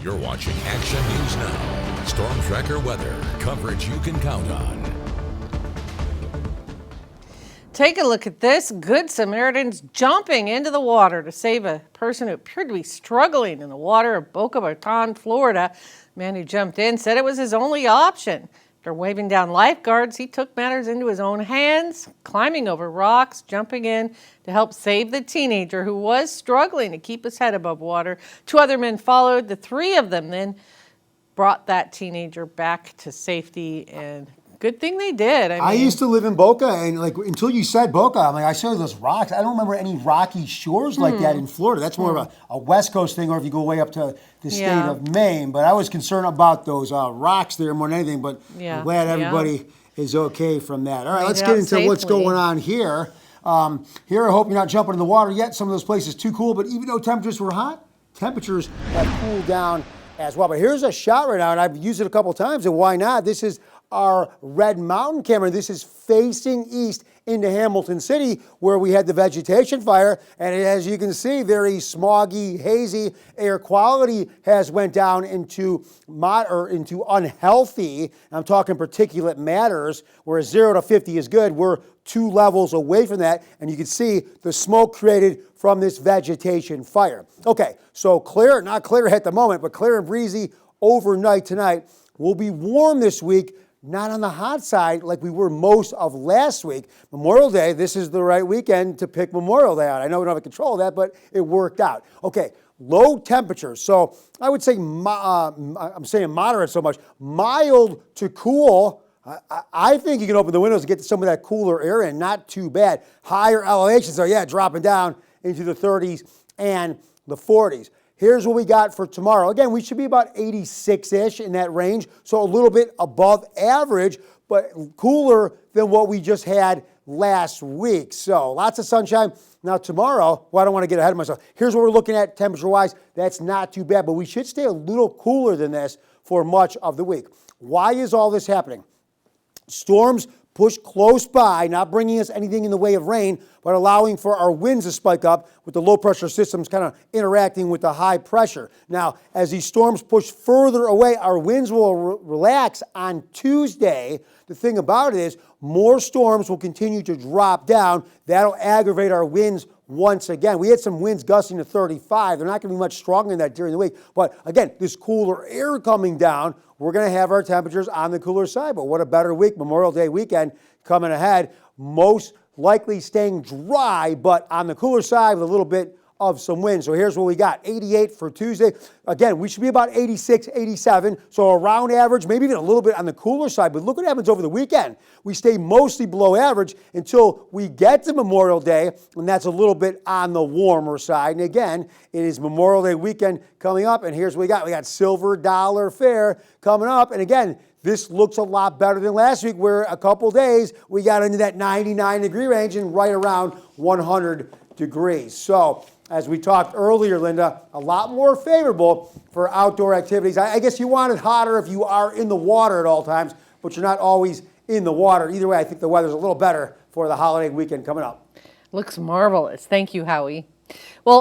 You're watching Action News Now. Storm Tracker weather. Coverage you can count on. Take a look at this. Good Samaritans jumping into the water to save a person who appeared to be struggling in the water of Boca Raton, Florida. The man who jumped in said it was his only option. After waving down lifeguards, he took matters into his own hands, climbing over rocks, jumping in to help save the teenager who was struggling to keep his head above water. 2 other men followed. The 3 of them then brought that teenager back to safety, and good thing they did. I used to live in Boca, and until you said Boca, I saw those rocks. I don't remember any rocky shores like that in Florida. That's more of a West Coast thing, or if you go way up to the state of Maine. But I was concerned about those rocks there more than anything. But I'm glad everybody is okay from that. All right, let's get into what's going on here. Here, I hope you're not jumping in the water yet. Some of those places too cool. But even though temperatures were hot, temperatures have cooled down as well. But here's a shot right now, and I've used it a couple times, and why not? This is our Red Mountain camera. This is facing east into Hamilton City, where we had the vegetation fire. And as you can see, very smoggy, hazy. Air quality has went down into unhealthy. I'm talking particulate matters, where 0 to 50 is good. We're 2 levels away from that, and you can see the smoke created from this vegetation fire. Okay, so clear, not clear at the moment, but clear and breezy overnight tonight. We'll be warm this week, not on the hot side like we were most of last week. Memorial Day, this is the right weekend to pick Memorial Day out. I know we don't have control of that, but it worked out. Okay, low temperatures. So I would say, I'm saying moderate so much, mild to cool. I think you can open the windows and get some of that cooler air in. Not too bad. Higher elevations are, dropping down into the 30s and the 40s. Here's what we got for tomorrow. Again, we should be about 86-ish in that range, so a little bit above average, but cooler than what we just had last week. So lots of sunshine. Now tomorrow, I don't want to get ahead of myself. Here's what we're looking at temperature-wise. That's not too bad, but we should stay a little cooler than this for much of the week. Why is all this happening? Storms push close by, not bringing us anything in the way of rain, but allowing for our winds to spike up with the low pressure systems kind of interacting with the high pressure. Now, as these storms push further away, our winds will relax on Tuesday. The thing about it is more storms will continue to drop down. That'll aggravate our winds once again. We had some winds gusting to 35. They're not going to be much stronger than that during the week. But again, this cooler air coming down, we're going to have our temperatures on the cooler side. But what a better week, Memorial Day weekend coming ahead. Most likely staying dry, but on the cooler side with a little bit of some wind. So here's what we got. 88 for Tuesday. Again, we should be about 86, 87. So around average, maybe even a little bit on the cooler side. But look what happens over the weekend. We stay mostly below average until we get to Memorial Day, and that's a little bit on the warmer side. And again, it is Memorial Day weekend coming up, and here's what we got. We got Silver Dollar Fair coming up. And again, this looks a lot better than last week, where a couple days we got into that 99-degree range and right around 100 degrees. So as we talked earlier, Linda, a lot more favorable for outdoor activities. I guess you want it hotter if you are in the water at all times, but you're not always in the water. Either way, I think the weather's a little better for the holiday weekend coming up. Looks marvelous. Thank you, Howie. Well,